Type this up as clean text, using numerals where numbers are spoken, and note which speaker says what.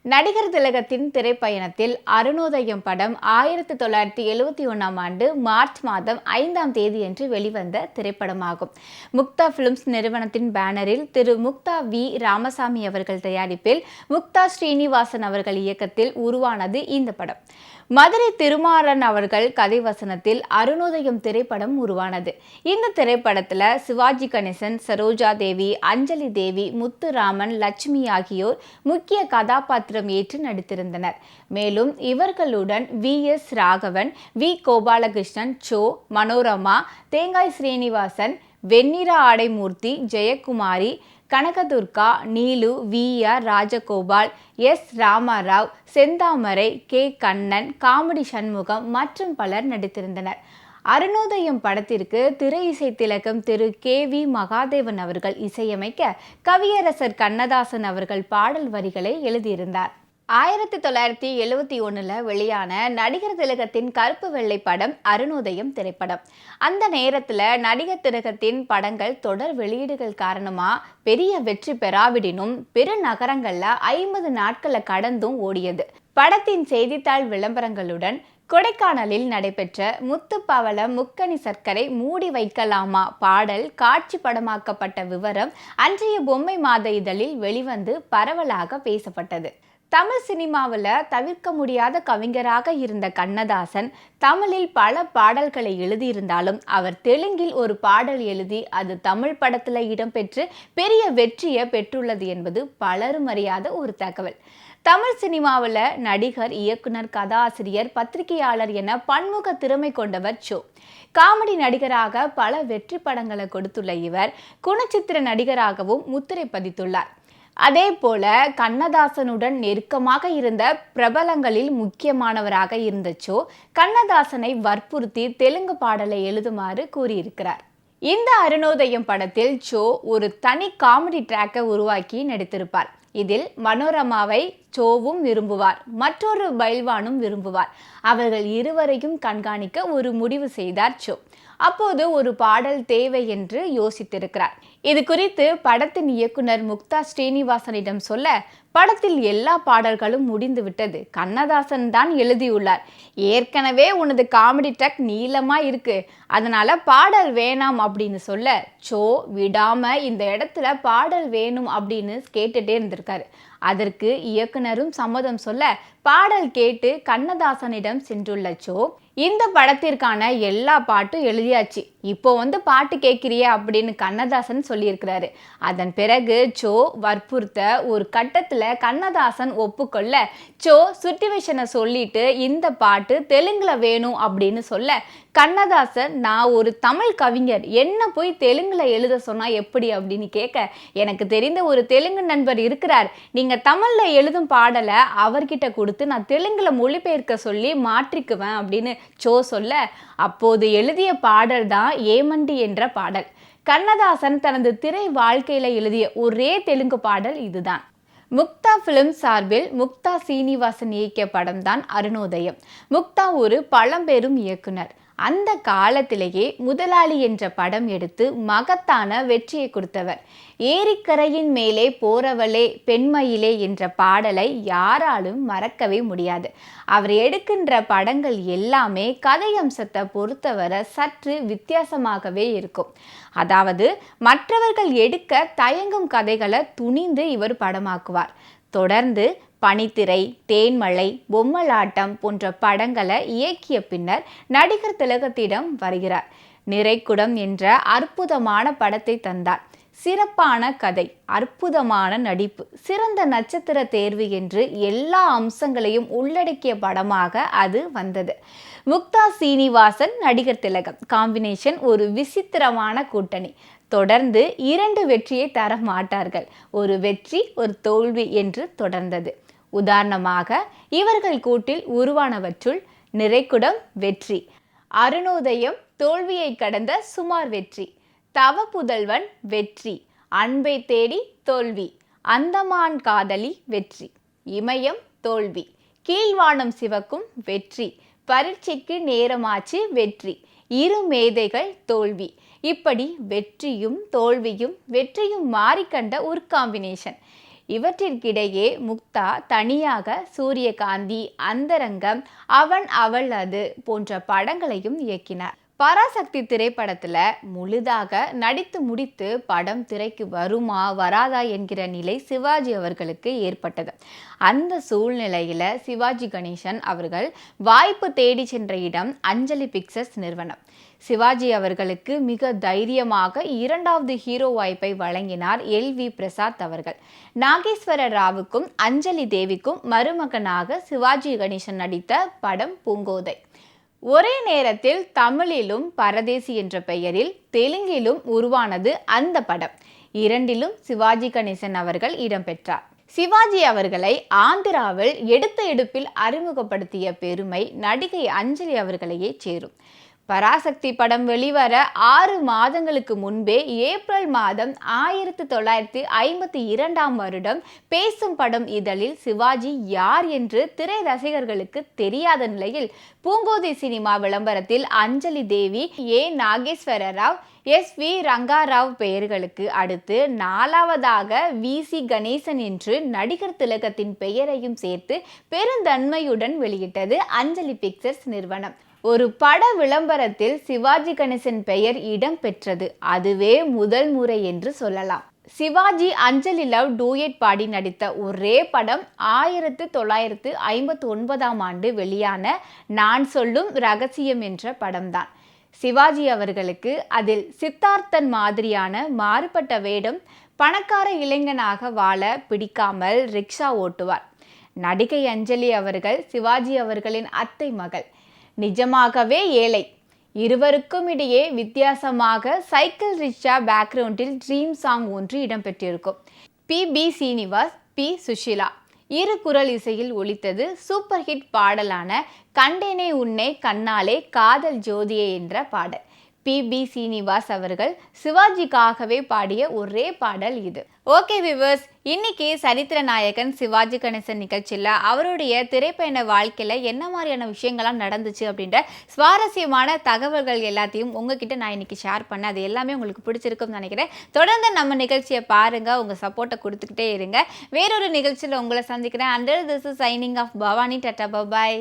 Speaker 1: நடிகர் திலகத்தின் திரைப்பயணத்தில் அருணோதயம் படம் 1971ஆம் ஆண்டு மார்ச் மாதம் 5ஆம் தேதியன்று வெளிவந்த திரைப்படமாகும். முக்தா பிலிம்ஸ் நிறுவனத்தின் பேனரில் திரு முக்தா வி. ராமசாமி அவர்கள் தயாரிப்பில் முக்தா ஸ்ரீனிவாசன் அவர்கள் இயக்கத்தில் உருவானது இந்த படம். மதுரை திருமாறன் அவர்கள் கதை வசனத்தில் அருணோதயம் திரைப்படம் உருவானது. இந்த திரைப்படத்தில் சிவாஜி கணேசன், சரோஜா தேவி, அஞ்சலி தேவி, முத்துராமன், லட்சுமி ஆகியோர் முக்கிய கதாபாத்திரம் ஏற்று நடித்திருந்தனர். மேலும் இவர்களுடன் வி.எஸ். ராகவன், வி. கோபாலகிருஷ்ணன், சோ. மனோரமா, தேங்காய் ஸ்ரீனிவாசன், வெண்ணிற ஆடைமூர்த்தி, ஜெயக்குமாரி, கனகதுர்கா, நீலு, வி.ஆர். ராஜகோபால், எஸ். ராமராவ், செந்தாமரை, கே. கண்ணன், காமெடி சண்முகம் மற்றும் பலர் நடித்திருந்தனர். அருணோதயம் படத்திற்கு திரை இசை திலகம் திரு கே. வி. மகாதேவன் அவர்கள் இசையமைக்க கவியரசர் கண்ணதாசன் அவர்கள் பாடல் வரிகளை எழுதியிருந்தார். 1971 வெளியான நடிகர் திலகத்தின் கருப்பு வெள்ளை படம் அருணோதயம் திரைப்படம். அந்த நேரத்தில் நடிகர் திலகத்தின் படங்கள் தொடர் வெளியீடுகள் காரணமா பெரிய வெற்றி பெறாவிடினும் பெருநகரங்கள்ல 50 நாட்களை கடந்தும் ஓடியது. படத்தின் செய்தித்தாள் விளம்பரங்களுடன் கொடைக்கானலில் நடைபெற்ற முத்துப்பவள முக்கணி சர்க்கரை மூடி வைக்கலாமா பாடல் காட்சி படமாக்கப்பட்ட விவரம் அன்றைய பொம்மை மாத இதழில் வெளிவந்து பரவலாக பேசப்பட்டது. தமிழ் சினிமாவில் தவிர்க்க முடியாத கவிஞராக இருந்த கண்ணதாசன் தமிழில் பல பாடல்களை எழுதியிருந்தாலும் அவர் தெலுங்கில் ஒரு பாடல் எழுதி அது தமிழ் படத்தில் இடம்பெற்று பெரிய வெற்றியை பெற்றுள்ளது என்பது பலரும் அறியாத ஒரு தகவல். தமிழ் சினிமாவில் நடிகர், இயக்குனர், கதாசிரியர், பத்திரிகையாளர் என பன்முக திறமை கொண்டவர் சோ. காமெடி நடிகராக பல வெற்றி படங்களை கொடுத்துள்ள இவர் குணச்சித்திர நடிகராகவும் முத்திரை பதித்துள்ளார். அதே போல கண்ணதாசனுடன் நெருக்கமாக இருந்த பிரபலங்களில் முக்கியமானவராக இருந்த சோ கண்ணதாசனை வற்புறுத்தி தெலுங்கு பாடலை எழுதுமாறு கூறியிருக்கிறார். இந்த அருணோதயம் படத்தில் சோ ஒரு தனி காமெடி ட்ராக்கை உருவாக்கி நடித்திருப்பார். இதில் மனோரமாவை சோவும் விரும்புவார், மற்றொரு பைல்வானும் விரும்புவார். அவர்கள் இருவரையும் கண்காணிக்க ஒரு முடிவு செய்தார் சோ. அப்போது ஒரு பாடல் தேவை என்று யோசித்திருக்கிறார். இது குறித்து படத்தின் இயக்குனர் முக்தா ஸ்ரீனிவாசனிடம் சொல்ல, படத்தில் எல்லா பாடல்களும் முடிந்து விட்டது, கண்ணதாசன் தான் எழுதியுள்ளார், ஏற்கனவே உனது காமெடி ட்ராக் நீளமா இருக்கு, அதனால பாடல் வேணாம் அப்படின்னு சொல்ல, சோ விடாம இந்த இடத்துல பாடல் வேணும் அப்படின்னு கேட்டுட்டே இருந்திருக்காரு. அதற்கு இயக்குனரும் சம்மதம் சொல்ல பாடல் கேட்டு கண்ணதாசனிடம் சென்றுள்ள சோ, இந்த படத்திற்கான எல்லா பாட்டும் எழுதியாச்சு, இப்போ பாட்டு கேட்கிறியா அப்படின்னு கண்ணதாசன் சொல்லியிருக்கிறாரு. அதன் பிறகு சோ வற்புறுத்த ஒரு கட்டத்தில் கண்ணதாசன் ஒப்புக்கொள்ள சோ சுட்டிவேஷனை சொல்லிட்டு இந்த பாட்டு தெலுங்குல வேணும் அப்படின்னு சொல்ல, கண்ணதாசன் நான் ஒரு தமிழ் கவிஞர், என்ன போய் தெலுங்குல எழுத சொன்னா எப்படி அப்படின்னு கேட்க, எனக்கு தெரிந்த ஒரு தெலுங்கு நண்பர் இருக்கிறார், நீங்க தமிழ்ல எழுதும் பாடலை அவர்கிட்ட கொடுத்து நான் தெலுங்குல மொழிபெயர்க்க சொல்லி மாற்றிக்குவேன் அப்படின்னு சோ சொல்ல, அப்போது எழுதிய பாடல் தான் ஏமண்டி என்ற பாடல். கண்ணதாசன் தனது திரை வாழ்க்கையில எழுதிய ஒரே தெலுங்கு பாடல் இதுதான். முக்தா பிலிம்ஸ் சார்பில் முக்தா சீனிவாசன் இயக்கிய படம் தான் அருணோதயம். முக்தா ஒரு பழம்பெரும் இயக்குனர். அந்த காலத்திலேயே முதலாளி என்ற படம் எடுத்து மகத்தான வெற்றியை கொடுத்தவர். ஏரிக்கரையின் மேலே போறவளே பெண்மயிலே என்ற பாடலை யாராலும் மறக்கவே முடியாது. அவர் எடுக்கின்ற படங்கள் எல்லாமே கதையம்சத்தை பொறுத்தவரை சற்று வித்தியாசமாகவே இருக்கும். அதாவது மற்றவர்கள் எடுக்க தயங்கும் கதைகளை துணிந்து இவர் படமாக்குவார். தொடர்ந்து பனித்திரை, தேன்மழை, பொம்மலாட்டம் போன்ற படங்களை இயக்கிய பின்னர் நடிகர் திலகத்திடம் வருகிறார். நிறைக்குடம் என்ற அற்புதமான படத்தை தந்தார். சிறப்பான கதை, அற்புதமான நடிப்பு, சிறந்த நட்சத்திர தேர்வு என்று எல்லா அம்சங்களையும் உள்ளடக்கிய படமாக அது வந்தது. முக்தா சீனிவாசன், நடிகர் திலகம் காம்பினேஷன் ஒரு விசித்திரமான கூட்டணி. தொடர்ந்து 2 வெற்றியை தர மாட்டார்கள், ஒரு வெற்றி ஒரு தோல்வி என்று தொடர்ந்தது. உதாரணமாக இவர்கள் கூட்டில் உருவானவற்றுள் நிறைக்குடம் வெற்றி, அருணோதயம் தோல்வியை கடந்த சுமார் வெற்றி, தவ புதல்வன் வெற்றி, அன்பை தேடி தோல்வி, அந்தமான் காதலி வெற்றி, இமயம் தோல்வி, கீழ்வானம் சிவக்கும் வெற்றி, பரீட்சைக்கு நேரமாச்சு வெற்றி, இரு மேதைகள் தோல்வி, இப்படி வெற்றியும் தோல்வியும் வெற்றியும் மாறிக்கண்ட ஒரு காம்பினேஷன். இவற்றிற்கிடையே முக்தா, தனியாக, சூரியகாந்தி, அந்தரங்கம், அவன் அவள் அது போன்ற படங்களையும் இயக்கினார். பராசக்தி திரைப்படத்துல முழுதாக நடித்து முடித்து படம் திரைக்கு வருமா வராதா என்கிற நிலை சிவாஜி அவர்களுக்கு ஏற்பட்டது. அந்த சூழ்நிலையில சிவாஜி கணேசன் அவர்கள் வாய்ப்பு தேடி சென்ற இடம் அஞ்சலி பிக்சர்ஸ் நிறுவனம். சிவாஜி அவர்களுக்கு மிக தைரியமாக இரண்டாவது ஹீரோ வாய்ப்பை வழங்கினார் LV பிரசாத் அவர்கள். நாகேஸ்வர ராவுக்கும் அஞ்சலி தேவிக்கும் மருமகனாக சிவாஜி கணேசன் நடித்த படம் பூங்கோதை. ஒரே நேரத்தில் தமிழிலும் பரதேசி என்ற பெயரில் தெலுங்கிலும் உருவானது அந்த படம். இரண்டிலும் சிவாஜி கணேசன் அவர்கள் இடம்பெற்றார். சிவாஜி அவர்களை ஆந்திராவில் எடுத்த எடுப்பில் அறிமுகப்படுத்திய பெருமை நடிகை அஞ்சலி அவர்களையே சேரும். பராசக்தி படம் வெளிவர 6 மாதங்களுக்கு முன்பே ஏப்ரல் மாதம் 1952 பேசும் படம் இதழில் சிவாஜி யார் என்று திரை ரசிகர்களுக்கு தெரியாத நிலையில் பூங்கோதை சினிமா விளம்பரத்தில் அஞ்சலி தேவி, நாகேஸ்வர ராவ், SV ரங்காராவ் பெயர்களுக்கு அடுத்து 4வதாக VC கணேசன் என்று நடிகர் திலகத்தின் பெயரையும் சேர்த்து பெருந்தன்மையுடன் வெளியிட்டது அஞ்சலி பிக்சர்ஸ் நிறுவனம். ஒரு பட விளம்பரத்தில் சிவாஜி கணேசன் பெயர் இடம் பெற்றது அதுவே முதல் முறை என்று சொல்லலாம். சிவாஜி அஞ்சலி லவ் டூயட் பாடி நடித்த ஒரே படம் 1959 வெளியான நான் சொல்லும் ரகசியம் என்ற படம்தான். சிவாஜி அவர்களுக்கு அதில் சித்தார்த்தன் மாதிரியான மாறுபட்ட வேடம். பணக்கார இளைஞனாக வாழ பிடிக்காமல் ரிக்ஷா ஓட்டுவார். நடிகை அஞ்சலி அவர்கள் சிவாஜி அவர்களின் அத்தை மகள். நிஜமாகவே ஏழை. இருவருக்கும் இடையே வித்தியாசமாக சைக்கிள் ரிக்ஷா பேக்ரவுண்டில் ட்ரீம் சாங் ஒன்று இடம்பெற்றிருக்கும். PB சீனிவாஸ், P சுஷிலா இரு குரல் இசையில் ஒலித்தது சூப்பர் ஹிட் பாடலான கண்டேனே உன்னை கண்ணாலே காதல் ஜோதியே என்ற பாடல். PB சீனிவாஸ் அவர்கள் சிவாஜிக்காகவே பாடிய ஒரே பாடல் இது. ஓகே வியூவர்ஸ், இன்னைக்கு சரித்திர நாயகன் சிவாஜி கணேசன் நிகழ்ச்சியில் அவருடைய திரைப்பயண வாழ்க்கையில் என்ன மாதிரியான விஷயங்கள்லாம் நடந்துச்சு அப்படின்ற சுவாரஸ்யமான தகவல்கள் எல்லாத்தையும் உங்ககிட்ட நான் இன்னைக்கு ஷேர் பண்ணேன். அது எல்லாமே உங்களுக்கு பிடிச்சிருக்கும்னு நினைக்கிறேன். தொடர்ந்து நம்ம நிகழ்ச்சியை பாருங்கள், உங்கள் சப்போர்ட்டை கொடுத்துக்கிட்டே இருங்க. வேறொரு நிகழ்ச்சியில் உங்களை சந்திக்கிறேன். Until this is signing off, Bhavani. Tata, bye.